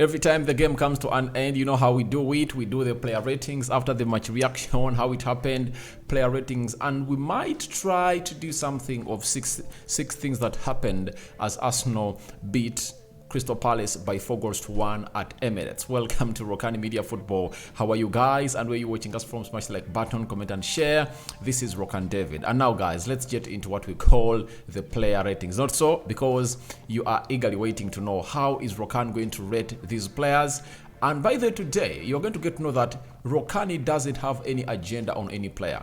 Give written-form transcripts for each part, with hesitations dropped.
Every time the game comes to an end, you know how we do it. We do the player ratings after the match reaction, how it happened, player ratings, and we might try to do something of six things that happened as Arsenal beat Crystal Palace by 4-1 at Emirates. Welcome to Rokani Media Football. How are you guys? And where you watching us from? Smash the like button, comment and share. This is Rokani David. And now guys, let's get into what we call the player ratings. Not so because you are eagerly waiting to know how is Rokani going to rate these players. And by the way, today, you're going to get to know that Rokani doesn't have any agenda on any player.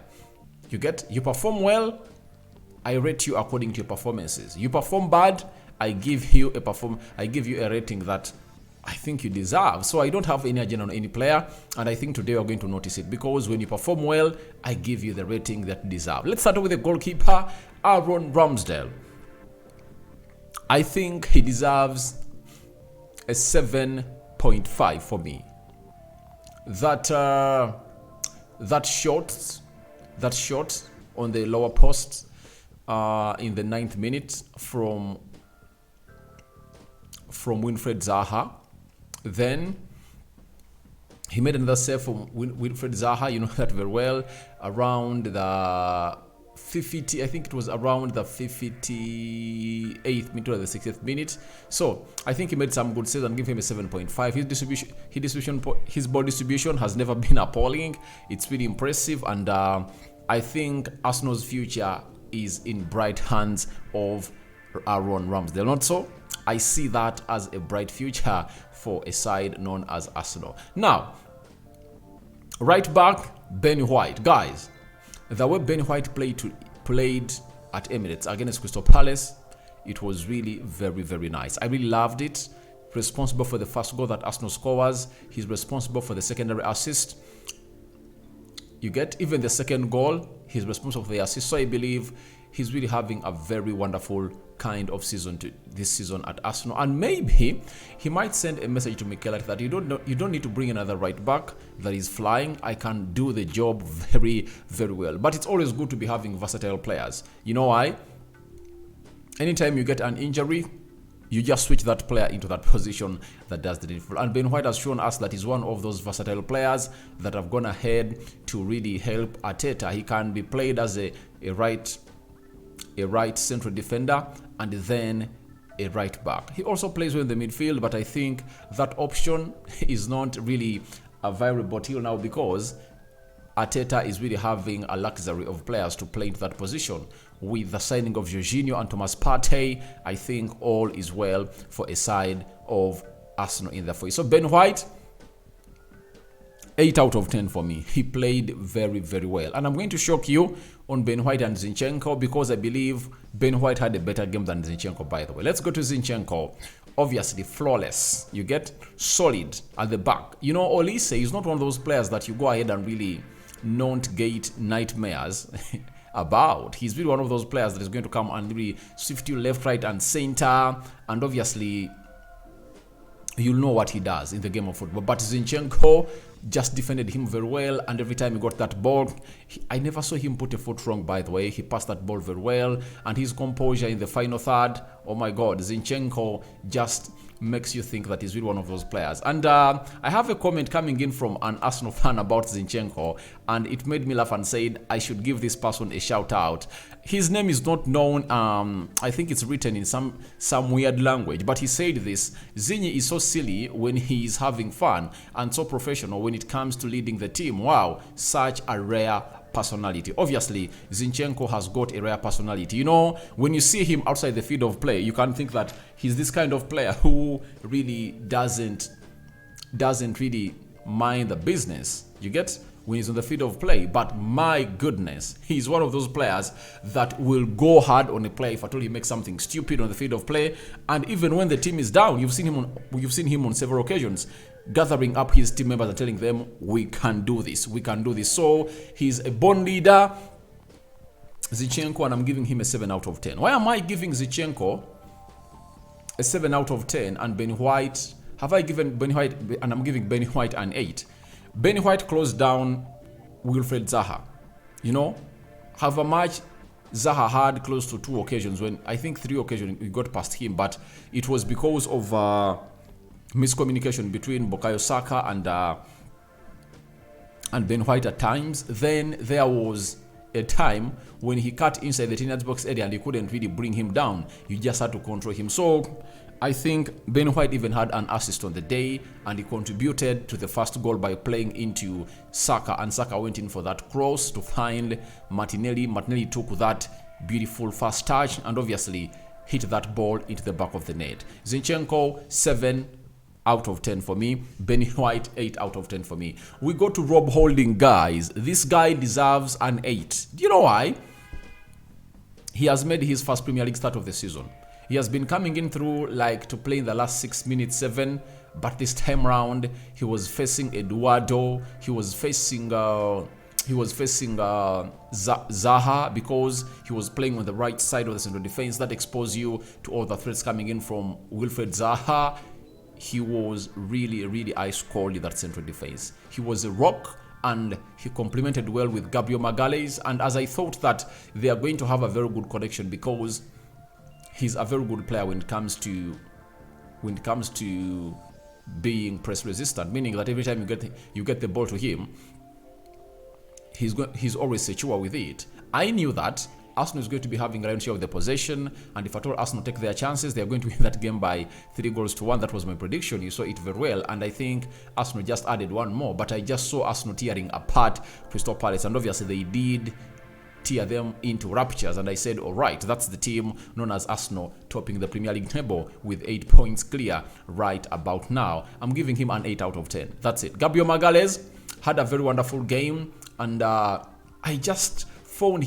You perform well, I rate you according to your performances. You perform bad, I give you a rating that I think you deserve. So I don't have any agenda on any player, and I think today you're going to notice it because when you perform well, I give you the rating that you deserve. Let's start with the goalkeeper, Aaron Ramsdale. I think he deserves a 7.5 for me. That shot on the lower post in the 9th minute from Wilfried Zaha. Then he made another save from Wilfried Zaha, you know that very well, around the 50, I think it was around the 58th minute or the 60th minute. So I think he made some good saves and give him a 7.5. His ball distribution has never been appalling. It's really impressive, and I think Arsenal's future is in bright hands of Aaron Ramsdale. Not so? I see that as a bright future for a side known as Arsenal. Now, right back, Ben White. Guys, the way Ben White played at Emirates against Crystal Palace, it was really very, very nice. I really loved it. Responsible for the first goal that Arsenal scores. He's responsible for the secondary assist. You get even the second goal, he's responsible for the assist. So I believe he's really having a very wonderful kind of season this season at Arsenal, and maybe he might send a message to Mikel that you don't need to bring another right back that is flying. I can do the job very, very well. But it's always good to be having versatile players. You know why? Anytime you get an injury, you just switch that player into that position that does the needful. And Ben White has shown us that he's one of those versatile players that have gone ahead to really help Arteta. He can be played as a right central defender and then a right back. He also plays well in the midfield, but I think that option is not really viable till now because Arteta is really having a luxury of players to play into that position. With the signing of Jorginho and Thomas Partey, I think all is well for a side of Arsenal in the foyer. So Ben White, 8 out of 10 for me. He played very, very well. And I'm going to shock you on Ben White and Zinchenko because I believe Ben White had a better game than Zinchenko, by the way. Let's go to Zinchenko. Obviously, flawless. You get solid at the back. You know, Olise is not one of those players that you go ahead and really not get nightmares about. He's really one of those players that is going to come and really swift you left, right, and center. And obviously, you'll know what he does in the game of football. But Zinchenko just defended him very well, and every time he got that ball, I never saw him put a foot wrong, by the way. He passed that ball very well, and his composure in the final third, oh my god, Zinchenko just makes you think that he's really one of those players. And I have a comment coming in from an Arsenal fan about Zinchenko, and it made me laugh and said I should give this person a shout out. His name is not known. I think it's written in some weird language, but he said this: Zinyi is so silly when he is having fun and so professional when it comes to leading the team. Wow, such a rare personality. Obviously, Zinchenko has got a rare personality. You know, when you see him outside the field of play, you can think that he's this kind of player who really doesn't really mind the business. You get? When he's on the field of play, but my goodness, he's one of those players that will go hard on a player if at all he makes something stupid on the field of play. And even when the team is down, you've seen him on several occasions gathering up his team members and telling them, we can do this, we can do this. So he's a born leader, Zinchenko, and I'm giving him a 7 out of 10. Why am I giving Zinchenko a 7 out of 10 and Ben White? Have I given Ben White, and I'm giving Ben White an 8? Ben White closed down Wilfried Zaha. You know, however much Zaha had close to 2 occasions, when I think 3 occasions we got past him, but it was because of miscommunication between Bukayo Saka and Ben White at times. Then there was a time when he cut inside the teenage box area and he couldn't really bring him down. You just had to control him. So I think Ben White even had an assist on the day, and he contributed to the first goal by playing into Saka, and Saka went in for that cross to find Martinelli. Martinelli took that beautiful first touch and obviously hit that ball into the back of the net. Zinchenko, 7 out of 10 for me. Ben White, 8 out of 10 for me. We go to Rob Holding, guys. This guy deserves an 8. Do you know why? He has made his first Premier League start of the season. He has been coming in through like to play in the last 6 minutes, 7. But this time round, he was facing Eduardo. He was facing Zaha, because he was playing on the right side of the central defense. That exposed you to all the threats coming in from Wilfred Zaha. He was really ice cold in that central defense. He was a rock, and he complemented well with Gabriel Magalhaes. And as I thought that they are going to have a very good connection, because he's a very good player when it comes to being press resistant, meaning that every time you get the ball to him, he's always secure with it. I knew that Arsenal is going to be having a lion's share of the possession, and if at all Arsenal take their chances, they are going to win that game by 3-1. That was my prediction. You saw it very well, and I think Arsenal just added one more, but I just saw Arsenal tearing apart Crystal Palace, and obviously they did tear them into raptures, and I said, all right, that's the team known as Arsenal topping the Premier League table with 8 points clear right about now. I'm giving him an 8 out of 10. That's it. Gabriel Magalhaes had a very wonderful game, and I just found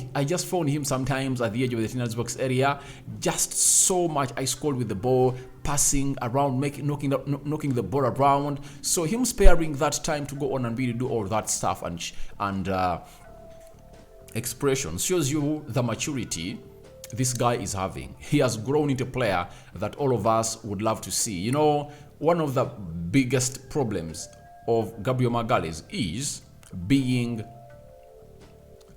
him sometimes at the edge of the teenage box area, just so much ice cold with the ball, passing around, knocking the ball around. So him sparing that time to go on and really do all that stuff and expressions shows you the maturity this guy is having. He has grown into a player that all of us would love to see. You know, one of the biggest problems of Gabriel Magalhaes is being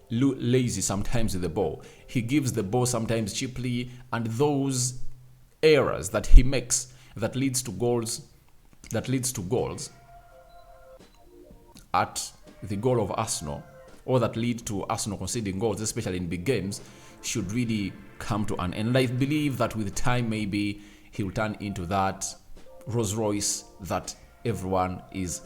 lazy sometimes with the ball. He gives the ball sometimes cheaply, and those errors that he makes that leads to goals at the goal of Arsenal, or that lead to Arsenal conceding goals, especially in big games, should really come to an end. And I believe that with time, maybe he'll turn into that Rolls Royce that everyone is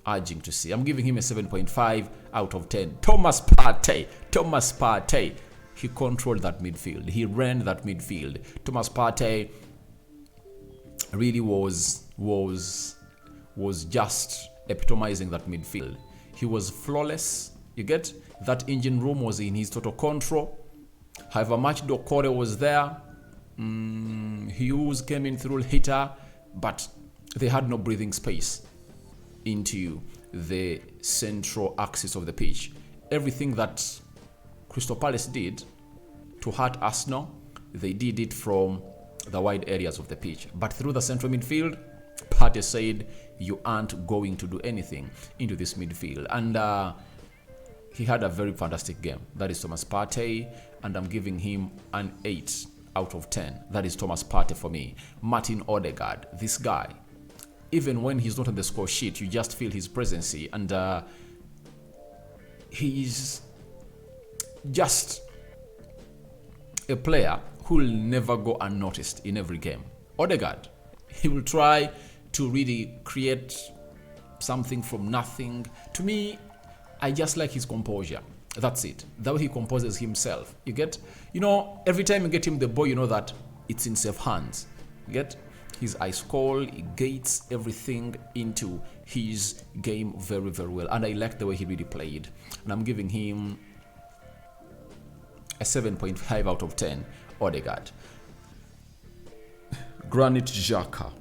urging to see. I'm giving him a 7.5 out of 10. Thomas Partey. He controlled that midfield. He ran that midfield. Thomas Partey really was just epitomizing that midfield. He was flawless. You get that engine room was in his total control. However much Dokore was there, Hughes came in through hitter, but they had no breathing space into the central axis of the pitch. Everything that Crystal Palace did to hurt Arsenal, they did it from the wide areas of the pitch. But through the central midfield, Partey said, you aren't going to do anything into this midfield. And he had a very fantastic game. That is Thomas Partey, and I'm giving him an 8 out of 10. That is Thomas Partey for me. Martin Odegaard, this guy, even when he's not on the score sheet, you just feel his presence, and he's just a player who will never go unnoticed in every game. Odegaard, he will try to really create something from nothing. To me, I just like his composure. That's it. The way he composes himself. You get? You know, every time you get him the ball, you know that it's in safe hands. You get? He's ice cold. He gates everything into his game very, very well. And I like the way he really played. And I'm giving him a 7.5 out of 10. Odegaard. Granit Xhaka.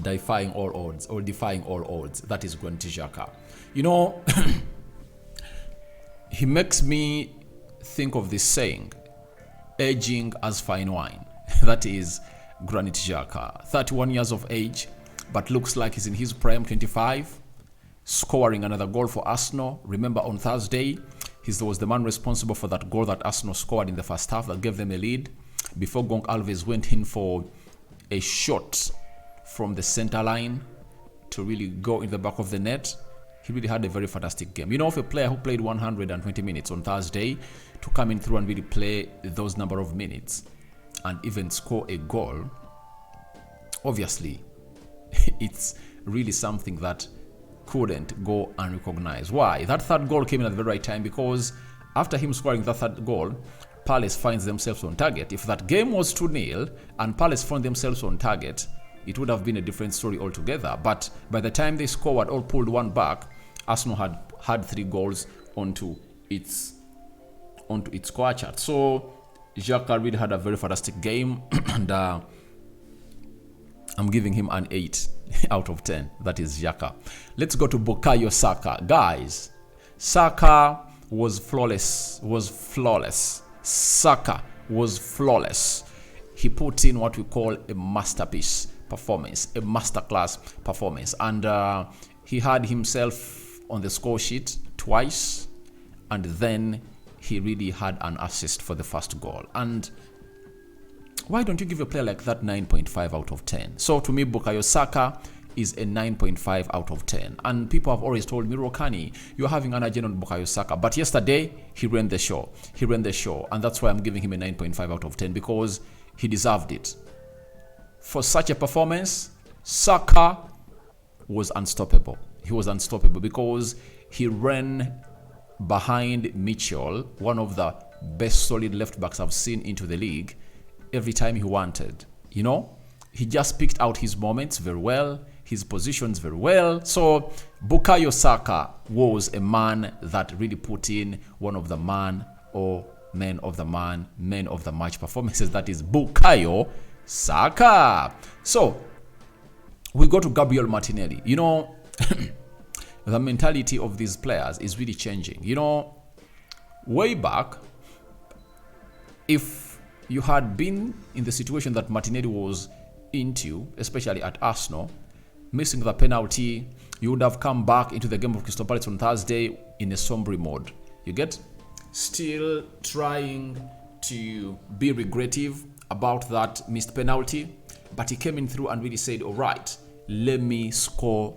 Defying all odds. That is Granit Xhaka. You know, he makes me think of this saying, aging as fine wine. That is Granit Xhaka. 31 years of age, but looks like he's in his prime, 25, scoring another goal for Arsenal. Remember on Thursday, he was the man responsible for that goal that Arsenal scored in the first half that gave them a lead. before Gonk Alves went in for a shot from the center line to really go in the back of the net. He really had a very fantastic game. You know, of a player who played 120 minutes on Thursday to come in through and really play those number of minutes and even score a goal, obviously, it's really something that couldn't go unrecognized. Why? That third goal came in at the very right time, because after him scoring that third goal, Palace finds themselves on target. If that game was 2-0 and Palace found themselves on target, it would have been a different story altogether. But by the time they scored or pulled one back, Arsenal had 3 goals onto its score chart. So Xhaka really had a very fantastic game, and I'm giving him an 8 out of 10. That is Xhaka. Let's go to Bukayo Saka. Guys, Saka was flawless. Saka was flawless. He put in what we call a masterpiece performance, a masterclass performance, and he had himself on the score sheet twice, and then he really had an assist for the first goal. And why don't you give a player like that 9.5 out of 10? So to me, Bukayo Saka is a 9.5 out of 10. And people have always told me, Rokani, you're having an agenda on Bukayo Saka. But yesterday, he ran the show. And that's why I'm giving him a 9.5 out of 10, because he deserved it. For such a performance, Saka was unstoppable. He was unstoppable because he ran behind Mitchell, one of the best solid left backs I've seen into the league, every time he wanted. You know, he just picked out his moments very well, his positions very well. So Bukayo Saka was a man that really put in one of the man of the match performances. That is Bukayo Saka. So we go to Gabriel Martinelli. You know, the mentality of these players is really changing. You know, way back, if you had been in the situation that Martinelli was into, especially at Arsenal, missing the penalty, you would have come back into the game of Crystal Palace on Thursday in a somber mode. You get? Still trying to be regrettive about that missed penalty, but he came in through and really said, all right, let me score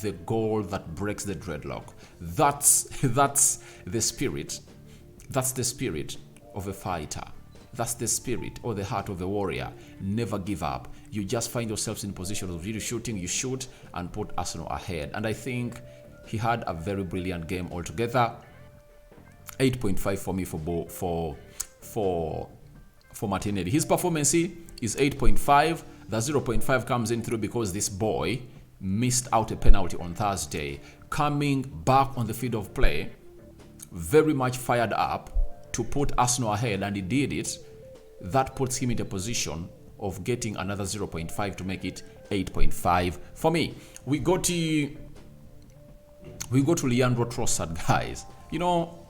the goal that breaks the dreadlock. That's the spirit. That's the spirit of a fighter. That's the spirit or the heart of a warrior. Never give up. You just find yourselves in position of really shooting. You shoot and put Arsenal ahead. And I think he had a very brilliant game altogether. 8.5 for me for Martinelli. His performance is 8.5. The 0.5 comes in through because this boy missed out a penalty on Thursday. Coming back on the field of play, very much fired up to put Arsenal ahead, and he did it. That puts him in a position of getting another 0.5 to make it 8.5 for me. We go to Leandro Trossard, guys. You know,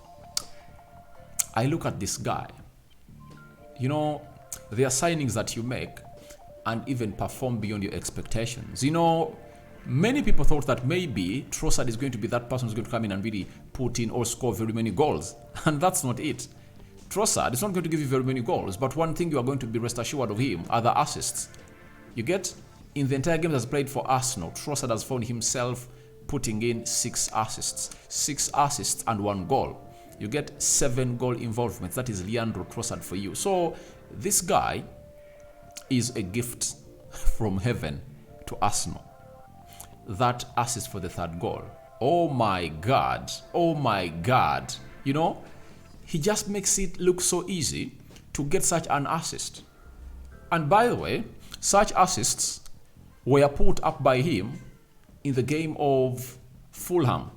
I look at this guy. You know, there are signings that you make and even perform beyond your expectations. You know, many people thought that maybe Trossard is going to be that person who's going to come in and really put in or score very many goals. And that's not it. Trossard is not going to give you very many goals, but one thing you are going to be rest assured of him are the assists. You get? In the entire game that's played for Arsenal, Trossard has found himself putting in 6 assists. 6 assists and 1 goal. You get 7 goal involvements. That is Leandro Trossard for you. So this guy is a gift from heaven to Arsenal. That assist for the 3rd goal. Oh my God. Oh my God. You know, he just makes it look so easy to get such an assist. And by the way, such assists were put up by him in the game of Fulham.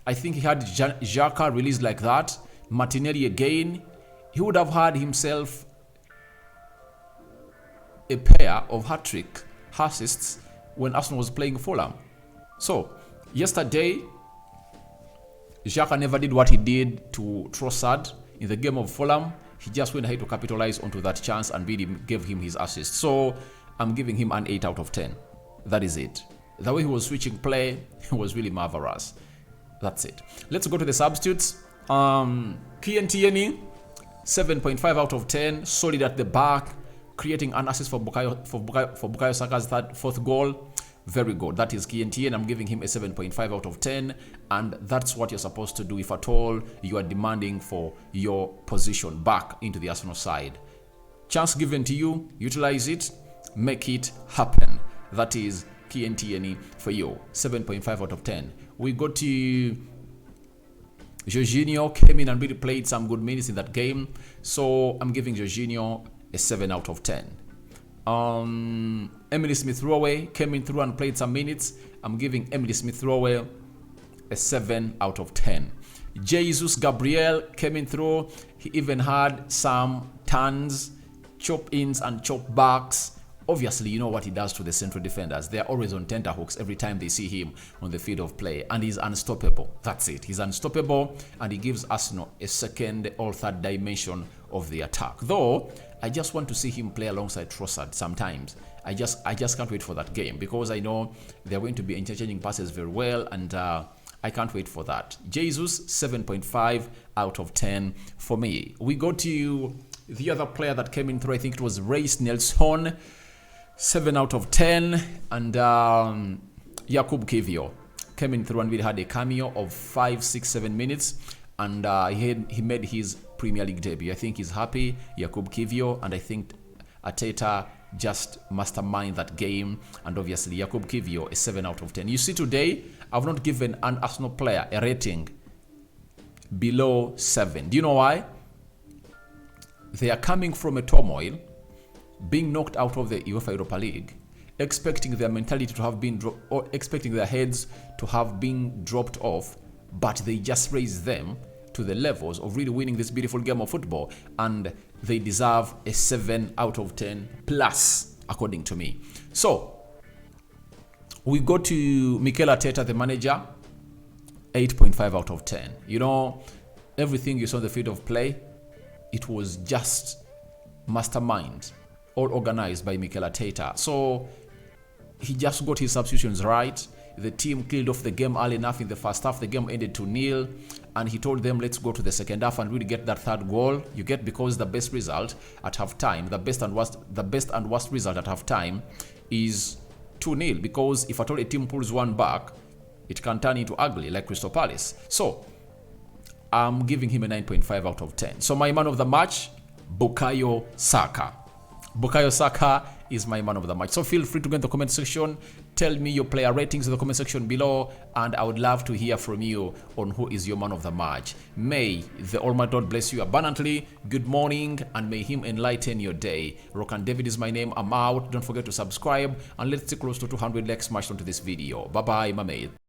I think he had Xhaka released like that. Martinelli again. He would have had himself a pair of hat-trick assists when Arsenal was playing Fulham. So, yesterday, Xhaka never did what he did to Trossard in the game of Fulham. He just went ahead to capitalize onto that chance and really gave him his assist. So, I'm giving him an 8 out of 10. That is it. The way he was switching play was really marvelous. That's it. Let's go to the substitutes. Kian Tierney 7.5 out of 10. Solid at the back, creating an assist for Bukayo Saka's fourth goal. Very good. That is KNT, and I'm giving him a 7.5 out of 10. And that's what you're supposed to do if at all you are demanding for your position back into the Arsenal side. Chance given to you, utilize it, make it happen. That is KNT for you. 7.5 out of 10. We go to Jorginho, came in and really played some good minutes in that game. So I'm giving Jorginho a 7 out of 10. Emily Smith-Rowe came in through and played some minutes. I'm giving Emily Smith-Rowe a 7 out of 10. Jesus Gabriel came in through. He even had some turns, chop-ins and chop-backs. Obviously, you know what he does to the central defenders. They're always on tenterhooks every time they see him on the field of play. And he's unstoppable. That's it. He's unstoppable. And he gives Arsenal a second or third dimension of the attack. Though, I just want to see him play alongside Trossard sometimes. I just can't wait for that game, because I know they're going to be interchanging passes very well, and I can't wait for that. Jesus, 7.5 out of 10 for me. We go to the other player that came in through. I think it was Reis Nelson, 7 out of 10. And Jakub Kiwior came in through and we had a cameo of 5, 6, 7 minutes. And he made his Premier League debut. I think he's happy, Jakub Kiwior, and I think Arteta just mastermind that game. And obviously Jakub Kiwior is 7 out of 10. You see, today I've not given an Arsenal player a rating below 7. Do you know why? They are coming from a turmoil, being knocked out of the UEFA Europa League, expecting their mentality to have been or expecting their heads to have been dropped off, but they just raised them to the levels of really winning this beautiful game of football, and they deserve a 7 out of 10 plus, according to me. So we go to Mikel Arteta, the manager, 8.5 out of 10. You know, everything you saw on the field of play, it was just mastermind, all organized by Mikel Arteta. So he just got his substitutions right. The team killed off the game early enough in the first half. The game ended 2-0, and he told them, let's go to the second half and really get that third goal. You get, because the best result at halftime, the best and worst result at halftime is 2-0. Because if at all a team pulls one back, it can turn into ugly, like Crystal Palace. So I'm giving him a 9.5 out of 10. So my man of the match, Bukayo Saka. Bukayo Saka is my man of the match. So feel free to go in the comment section. Tell me your player ratings in the comment section below, and I would love to hear from you on who is your man of the match. May the Almighty God bless you abundantly. Good morning, and may Him enlighten your day. Rokani David is my name. I'm out. Don't forget to subscribe, and let's stay close to 200 likes smashed onto this video. Bye bye, my mate.